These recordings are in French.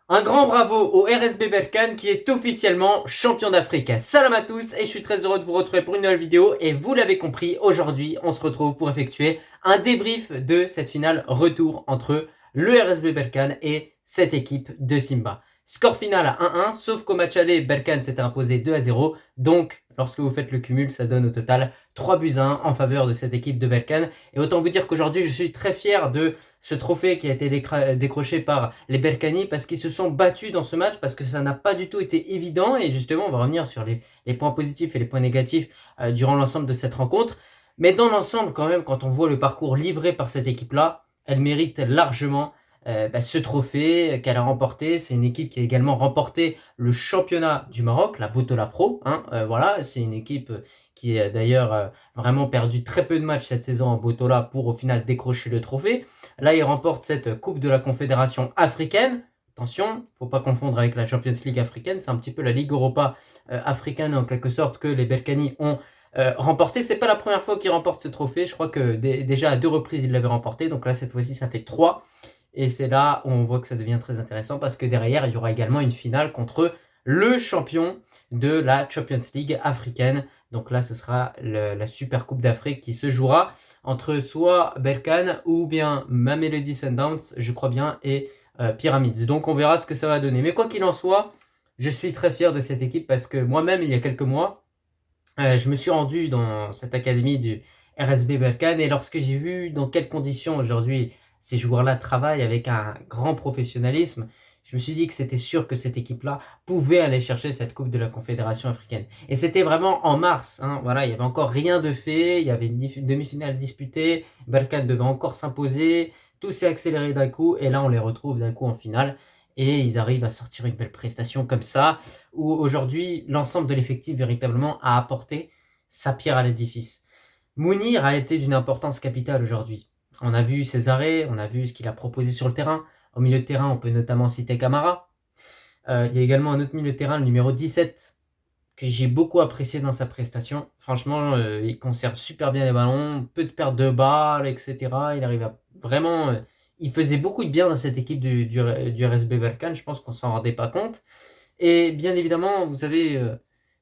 Un grand bravo au RSB Berkane qui est officiellement champion d'Afrique. Salam à tous et je suis très heureux de vous retrouver pour une nouvelle vidéo. Et vous l'avez compris, aujourd'hui on se retrouve pour effectuer un débrief de cette finale retour entre le RSB Berkane et cette équipe de Simba. Score final à 1-1, sauf qu'au match aller, Berkane s'était imposé 2-0. Donc, lorsque vous faites le cumul, ça donne au total 3-1 en faveur de cette équipe de Berkane. Et autant vous dire qu'aujourd'hui, je suis très fier de ce trophée qui a été décroché par les Berkani parce qu'ils se sont battus dans ce match, parce que ça n'a pas du tout été évident. Et justement, on va revenir sur les points positifs et les points négatifs durant l'ensemble de cette rencontre. Mais dans l'ensemble, quand même, quand on voit le parcours livré par cette équipe-là, elle mérite largement ce trophée qu'elle a remporté. C'est une équipe qui a également remporté le championnat du Maroc, la Botola Pro. Voilà, c'est une équipe qui a d'ailleurs vraiment perdu très peu de matchs cette saison en Botola pour au final décrocher le trophée. Là, il remporte cette Coupe de la Confédération africaine. Attention, faut pas confondre avec la Champions League africaine. C'est un petit peu la Ligue Europa africaine en quelque sorte que les Berkani ont remporté. C'est pas la première fois qu'ils remportent ce trophée. Je crois que déjà à 2 reprises ils l'avaient remporté. Donc là, cette fois-ci, ça fait 3. Et c'est là où on voit que ça devient très intéressant parce que derrière, il y aura également une finale contre le champion de la Champions League africaine. Donc là, ce sera la Super Coupe d'Afrique qui se jouera entre soit Berkane ou bien Mamelodi Sundowns, je crois bien, et Pyramids. Donc on verra ce que ça va donner. Mais quoi qu'il en soit, je suis très fier de cette équipe parce que moi-même, il y a quelques mois, je me suis rendu dans cette académie du RSB Berkane et lorsque j'ai vu dans quelles conditions aujourd'hui ces joueurs-là travaillent avec un grand professionnalisme, je me suis dit que c'était sûr que cette équipe-là pouvait aller chercher cette Coupe de la Confédération africaine. Et c'était vraiment en mars. Voilà, il n'y avait encore rien de fait, il y avait une demi-finale disputée, Berkane devait encore s'imposer, tout s'est accéléré d'un coup et là on les retrouve d'un coup en finale. Et ils arrivent à sortir une belle prestation comme ça, où aujourd'hui, l'ensemble de l'effectif véritablement a apporté sa pierre à l'édifice. Mounir a été d'une importance capitale aujourd'hui. On a vu ses arrêts, on a vu ce qu'il a proposé sur le terrain. Au milieu de terrain, on peut notamment citer Camara. Il y a également un autre milieu de terrain, le numéro 17, que j'ai beaucoup apprécié dans sa prestation. Franchement, il conserve super bien les ballons, peu de pertes de balles, etc. Il arrive à vraiment... il faisait beaucoup de bien dans cette équipe du RSB Berkane, je pense qu'on s'en rendait pas compte. Et bien évidemment, vous avez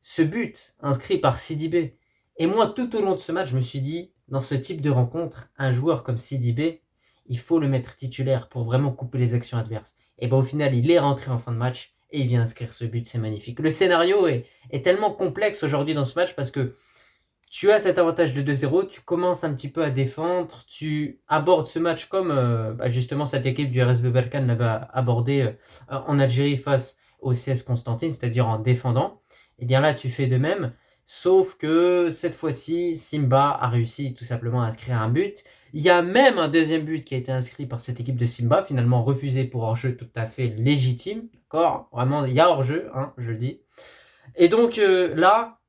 ce but inscrit par Sidibé. Et moi, tout au long de ce match, je me suis dit, dans ce type de rencontre, un joueur comme Sidibé, il faut le mettre titulaire pour vraiment couper les actions adverses. Et bien au final, il est rentré en fin de match et il vient inscrire ce but, c'est magnifique. Le scénario est tellement complexe aujourd'hui dans ce match parce que tu as cet avantage de 2-0, tu commences un petit peu à défendre, tu abordes ce match comme justement cette équipe du RSB Berkane l'avait abordé en Algérie face au CS Constantine, c'est-à-dire en défendant. Et bien là, tu fais de même, sauf que cette fois-ci, Simba a réussi tout simplement à inscrire un but. Il y a même un deuxième but qui a été inscrit par cette équipe de Simba, finalement refusé pour hors-jeu tout à fait légitime, d'accord. Vraiment, il y a hors-jeu, je le dis. Et donc là,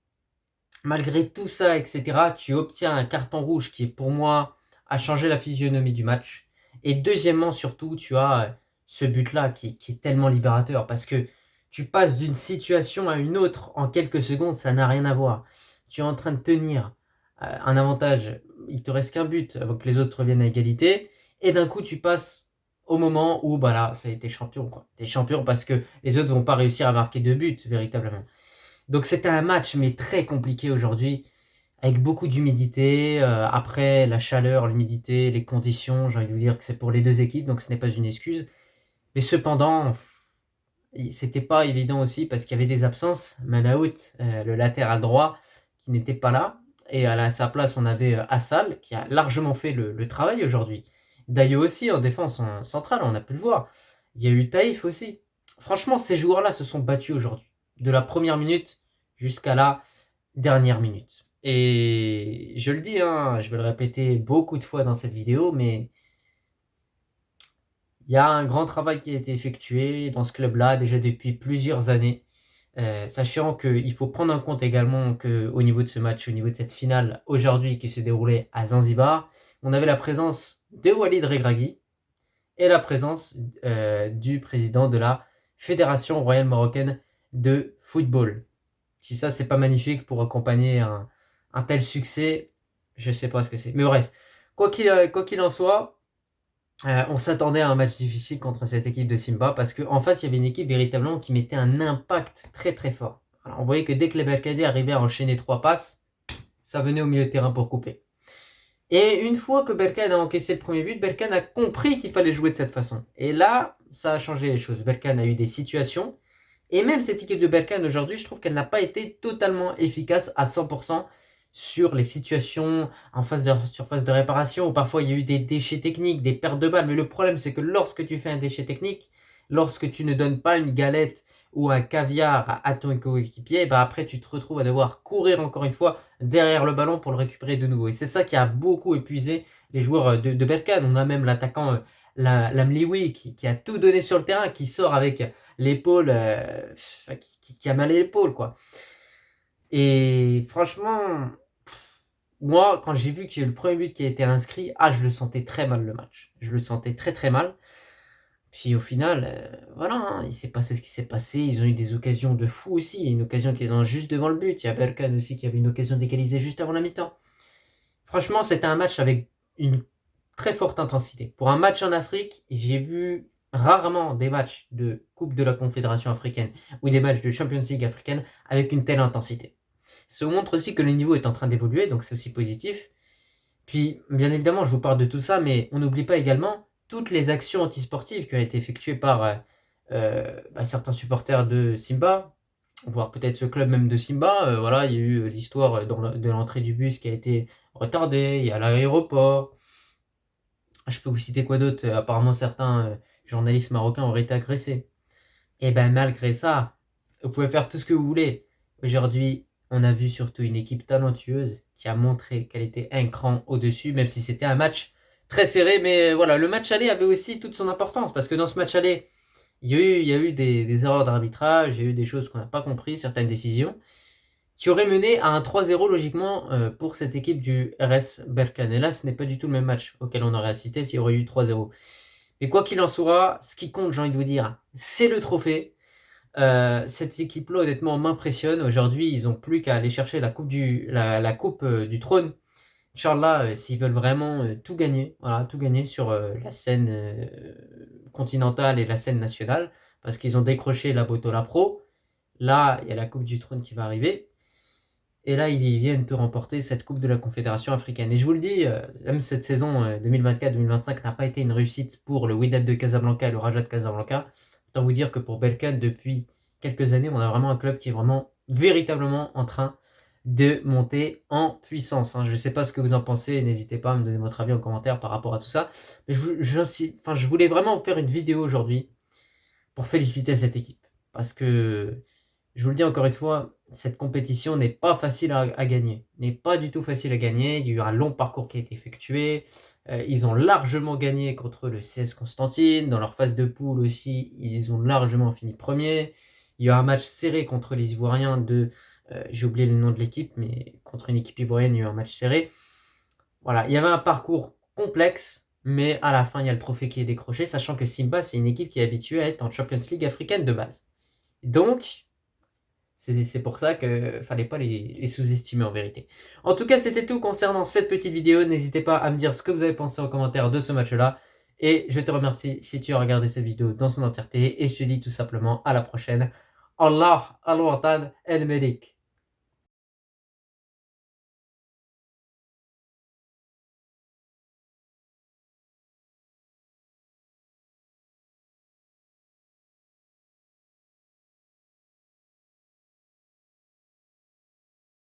malgré tout ça, etc., tu obtiens un carton rouge qui, pour moi, a changé la physionomie du match. Et deuxièmement, surtout, tu as ce but-là qui est tellement libérateur parce que tu passes d'une situation à une autre en quelques secondes, ça n'a rien à voir. Tu es en train de tenir un avantage, il te reste qu'un but avant que les autres reviennent à égalité, et d'un coup, tu passes au moment où, bah là, ça a été champion, quoi. T'es champion parce que les autres vont pas réussir à marquer 2 buts, véritablement. Donc c'était un match mais très compliqué aujourd'hui, avec beaucoup d'humidité, après la chaleur, l'humidité, les conditions, j'ai envie de vous dire que c'est pour les deux équipes, donc ce n'est pas une excuse. Mais cependant, c'était pas évident aussi parce qu'il y avait des absences. Manaout, le latéral droit, qui n'était pas là. Et à sa place, on avait Assal, qui a largement fait le travail aujourd'hui. Dayo aussi, en défense en centrale, on a pu le voir. Il y a eu Taïf aussi. Franchement, ces joueurs-là se sont battus aujourd'hui. De la première minute jusqu'à la dernière minute. Et je le dis, je vais le répéter beaucoup de fois dans cette vidéo, mais il y a un grand travail qui a été effectué dans ce club-là déjà depuis plusieurs années. Sachant qu'il faut prendre en compte également qu'au niveau de ce match, au niveau de cette finale aujourd'hui qui s'est déroulée à Zanzibar, on avait la présence de Walid Regragui et la présence du président de la Fédération royale marocaine de football. Si ça, c'est pas magnifique pour accompagner un tel succès, je sais pas ce que c'est. Mais bref, quoi qu'il en soit, On s'attendait à un match difficile contre cette équipe de Simba parce qu'en face, il y avait une équipe véritablement qui mettait un impact très très fort. Alors, on voyait que dès que les Berkane arrivaient à enchaîner 3 passes, ça venait au milieu de terrain pour couper. Et une fois que Berkane a encaissé le premier but, Berkane a compris qu'il fallait jouer de cette façon. Et là, ça a changé les choses. Berkane a eu des situations. Et même cette équipe de Berkane aujourd'hui, je trouve qu'elle n'a pas été totalement efficace à 100% sur les situations en phase de surface de réparation où parfois il y a eu des déchets techniques, des pertes de balles. Mais le problème, c'est que lorsque tu fais un déchet technique, lorsque tu ne donnes pas une galette ou un caviar à ton coéquipier, bah après tu te retrouves à devoir courir encore une fois derrière le ballon pour le récupérer de nouveau. Et c'est ça qui a beaucoup épuisé les joueurs de Berkane. On a même l'attaquant Lamliwi qui a tout donné sur le terrain, qui sort avec l'épaule, qui a mal à l'épaule, quoi. Et franchement, moi, quand j'ai vu qu'il y a eu le premier but qui a été inscrit, je le sentais très mal le match. Je le sentais très très mal. Puis au final, voilà, hein, il s'est passé ce qui s'est passé. Ils ont eu des occasions de fou aussi. Il y a une occasion qu'ils ont juste devant le but. Il y a Berkane aussi qui avait une occasion d'égaliser juste avant la mi-temps. Franchement, c'était un match avec une très forte intensité. Pour un match en Afrique, j'ai vu rarement des matchs de Coupe de la Confédération africaine ou des matchs de Champions League africaine avec une telle intensité. Ça montre aussi que le niveau est en train d'évoluer, donc c'est aussi positif. Puis, bien évidemment, je vous parle de tout ça, mais on n'oublie pas également toutes les actions antisportives qui ont été effectuées par certains supporters de Simba, voire peut-être ce club même de Simba. Voilà, il y a eu l'histoire de l'entrée du bus qui a été retardée, il y a l'aéroport. Je peux vous citer quoi d'autre? Apparemment, certains journalistes marocains auraient été agressés. Et ben malgré ça, vous pouvez faire tout ce que vous voulez. Aujourd'hui, on a vu surtout une équipe talentueuse qui a montré qu'elle était un cran au-dessus, même si c'était un match très serré. Mais voilà, le match aller avait aussi toute son importance, parce que dans ce match aller, il y a eu des erreurs d'arbitrage, il y a eu des choses qu'on n'a pas compris, certaines décisions, qui auraient mené à un 3-0 logiquement pour cette équipe du RS Berkane. Et là, ce n'est pas du tout le même match auquel on aurait assisté s'il y aurait eu 3-0. Mais quoi qu'il en soit, ce qui compte, j'ai envie de vous dire, c'est le trophée. Cette équipe-là, honnêtement, m'impressionne. Aujourd'hui, ils n'ont plus qu'à aller chercher la coupe du trône. Inch'Allah, s'ils veulent vraiment tout gagner, voilà, tout gagner sur la scène continentale et la scène nationale, parce qu'ils ont décroché la Botola Pro. Là, il y a la coupe du trône qui va arriver. Et là, ils viennent de remporter cette coupe de la Confédération africaine. Et je vous le dis, même cette saison 2024-2025 n'a pas été une réussite pour le Wydad de Casablanca et le Raja de Casablanca. Autant vous dire que pour Berkane, depuis quelques années, on a vraiment un club qui est vraiment véritablement en train de monter en puissance. Je ne sais pas ce que vous en pensez, n'hésitez pas à me donner votre avis en commentaire par rapport à tout ça. Mais je voulais vraiment faire une vidéo aujourd'hui pour féliciter cette équipe. Parce que, je vous le dis encore une fois, cette compétition n'est pas facile à gagner. N'est pas du tout facile à gagner. Il y a eu un long parcours qui a été effectué. Ils ont largement gagné contre le CS Constantine. Dans leur phase de poule aussi, ils ont largement fini premier. Il y a eu un match serré contre les Ivoiriens de... j'ai oublié le nom de l'équipe, mais contre une équipe ivoirienne, il y a eu un match serré. Voilà, il y avait un parcours complexe, mais à la fin, il y a le trophée qui est décroché, sachant que Simba, c'est une équipe qui est habituée à être en Champions League africaine de base. Donc, c'est pour ça qu'il ne fallait pas les sous-estimer en vérité. En tout cas, c'était tout concernant cette petite vidéo. N'hésitez pas à me dire ce que vous avez pensé en commentaire de ce match-là. Et je te remercie si tu as regardé cette vidéo dans son entièreté. Et je te dis tout simplement à la prochaine. Allah al-Watan el-Melik.